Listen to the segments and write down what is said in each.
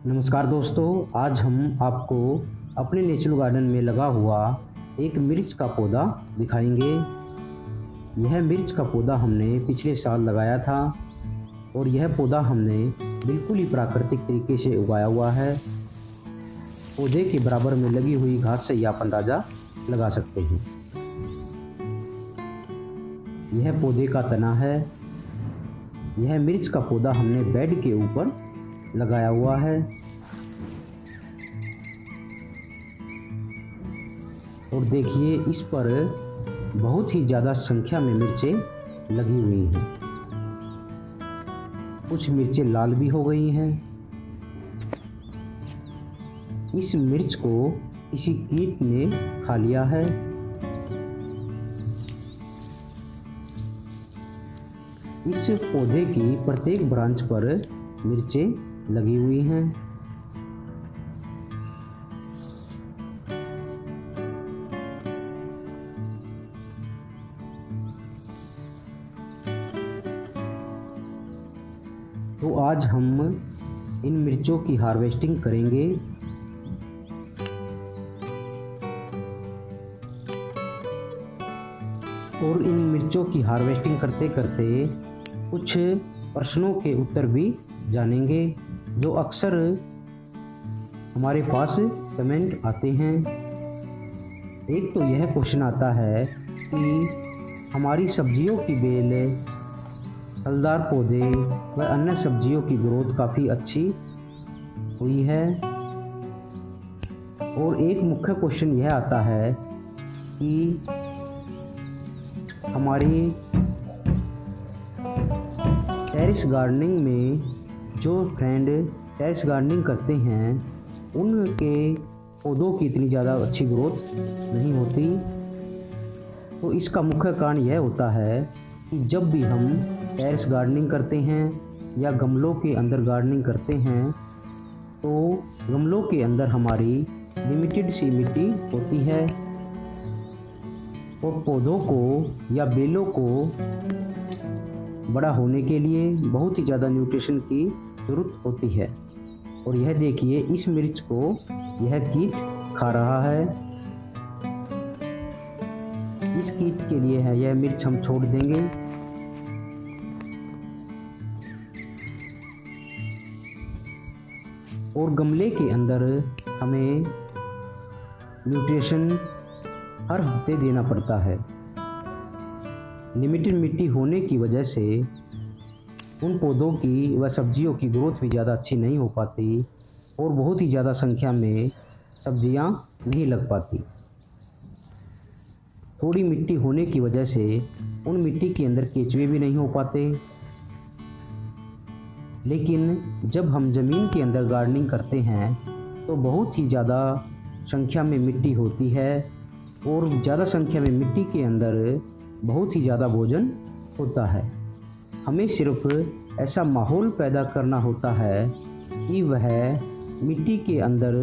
नमस्कार दोस्तों, आज हम आपको अपने नेचुरल गार्डन में लगा हुआ एक मिर्च का पौधा दिखाएंगे। यह मिर्च का पौधा हमने पिछले साल लगाया था और यह पौधा हमने बिल्कुल ही प्राकृतिक तरीके से उगाया हुआ है। पौधे के बराबर में लगी हुई घास से ही आप अंदाज़ा लगा सकते हैं। यह पौधे का तना है। यह मिर्च का पौधा हमने बेड के ऊपर लगाया हुआ है और देखिए इस पर बहुत ही ज़्यादा संख्या में मिर्चें लगी हुई हैं। कुछ मिर्चें लाल भी हो गई हैं। इस मिर्च को किसी कीट ने खा लिया है। इस पौधे की प्रत्येक ब्रांच पर मिर्चें लगी हुई हैं। तो आज हम इन मिर्चों की हार्वेस्टिंग करेंगे। और इन मिर्चों की हार्वेस्टिंग करते करते कुछ प्रश्नों के उत्तर भी जानेंगे जो अक्सर हमारे पास कमेंट आते हैं। एक तो यह क्वेश्चन आता है कि हमारी सब्जियों की बेल, फलदार पौधे व अन्य सब्जियों की ग्रोथ काफ़ी अच्छी हुई है। और एक मुख्य क्वेश्चन यह आता है कि हमारी टेरेस गार्डनिंग में जो फ्रेंड टेरेस गार्डनिंग करते हैं उनके पौधों की इतनी ज़्यादा अच्छी ग्रोथ नहीं होती। तो इसका मुख्य कारण यह होता है कि जब भी हम टेरेस गार्डनिंग करते हैं या गमलों के अंदर गार्डनिंग करते हैं तो गमलों के अंदर हमारी लिमिटेड सी मिट्टी होती है और पौधों को या बेलों को बड़ा होने के लिए बहुत ही ज़्यादा न्यूट्रिशन की ज़रूरत होती है। और यह देखिए इस मिर्च को यह कीट खा रहा है। इस कीट के लिए है यह मिर्च हम छोड़ देंगे। और गमले के अंदर हमें न्यूट्रिशन हर हफ्ते देना पड़ता है। लिमिटेड मिट्टी होने की वजह से उन पौधों की व सब्जियों की ग्रोथ भी ज़्यादा अच्छी नहीं हो पाती और बहुत ही ज़्यादा संख्या में सब्जियां नहीं लग पाती। थोड़ी मिट्टी होने की वजह से उन मिट्टी के अंदर केंचुए भी नहीं हो पाते। लेकिन जब हम ज़मीन के अंदर गार्डनिंग करते हैं तो बहुत ही ज़्यादा संख्या में मिट्टी होती है और ज़्यादा संख्या में मिट्टी के अंदर बहुत ही ज़्यादा भोजन होता है। हमें सिर्फ ऐसा माहौल पैदा करना होता है कि वह मिट्टी के अंदर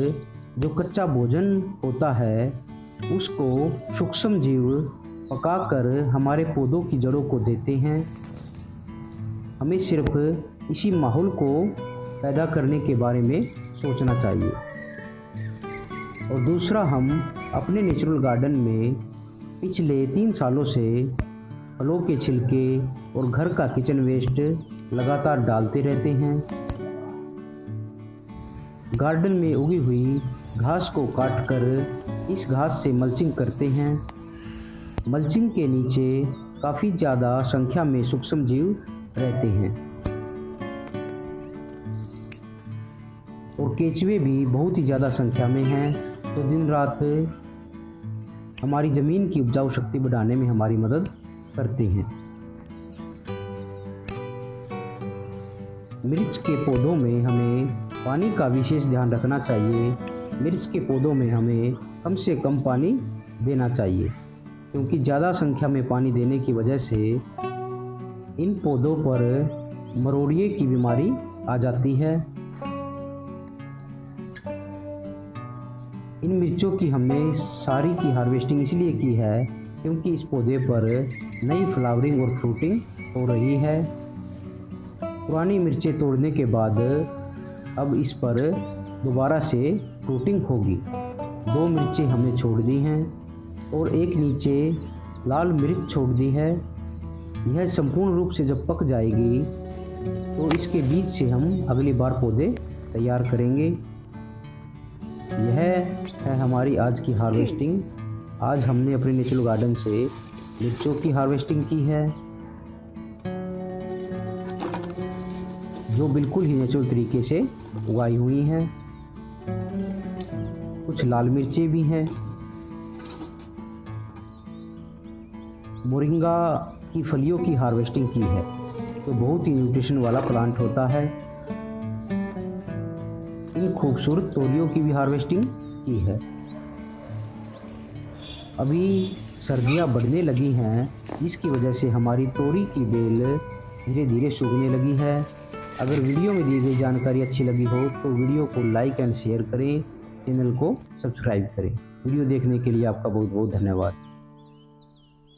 जो कच्चा भोजन होता है उसको सूक्ष्म जीव पकाकर हमारे पौधों की जड़ों को देते हैं। हमें सिर्फ इसी माहौल को पैदा करने के बारे में सोचना चाहिए। और दूसरा, हम अपने नेचुरल गार्डन में पिछले 3 सालों से फलों के छिलके और घर का किचन वेस्ट लगातार डालते रहते हैं। गार्डन में उगी हुई घास को काटकर इस घास से मल्चिंग करते हैं। मल्चिंग के नीचे काफ़ी ज़्यादा संख्या में सूक्ष्म जीव रहते हैं और केंचुए भी बहुत ही ज़्यादा संख्या में हैं। तो दिन रात हमारी ज़मीन की उपजाऊ शक्ति बढ़ाने में हमारी मदद करते हैं। मिर्च के पौधों में हमें पानी का विशेष ध्यान रखना चाहिए। मिर्च के पौधों में हमें कम से कम पानी देना चाहिए क्योंकि ज़्यादा संख्या में पानी देने की वजह से इन पौधों पर मरोड़िए की बीमारी आ जाती है। इन मिर्चों की हमने सारी की हार्वेस्टिंग इसलिए की है क्योंकि इस पौधे पर नई फ्लावरिंग और फ्रूटिंग हो रही है। पुरानी मिर्चें तोड़ने के बाद अब इस पर दोबारा से फ्रूटिंग होगी। 2 मिर्चें हमने छोड़ दी हैं और एक नीचे लाल मिर्च छोड़ दी है। यह संपूर्ण रूप से जब पक जाएगी तो इसके बीज से हम अगली बार पौधे तैयार करेंगे। यह है हमारी आज की हार्वेस्टिंग। आज हमने अपने नेचुरल गार्डन से मिर्चों की हार्वेस्टिंग की है, जो बिल्कुल ही नेचुरल तरीके से उगाई हुई हैं। कुछ लाल मिर्चें भी हैं। मोरिंगा की फलियों की हार्वेस्टिंग की है, तो बहुत ही न्यूट्रिशन वाला प्लांट होता है। इन खूबसूरत तोरियों की भी हार्वेस्टिंग की है। अभी सर्दियां बढ़ने लगी हैं, जिसकी वजह से हमारी तोरी की बेल धीरे धीरे सूखने लगी है। अगर वीडियो में दी गई जानकारी अच्छी लगी हो तो वीडियो को लाइक एंड शेयर करें, चैनल को सब्सक्राइब करें। वीडियो देखने के लिए आपका बहुत बहुत धन्यवाद।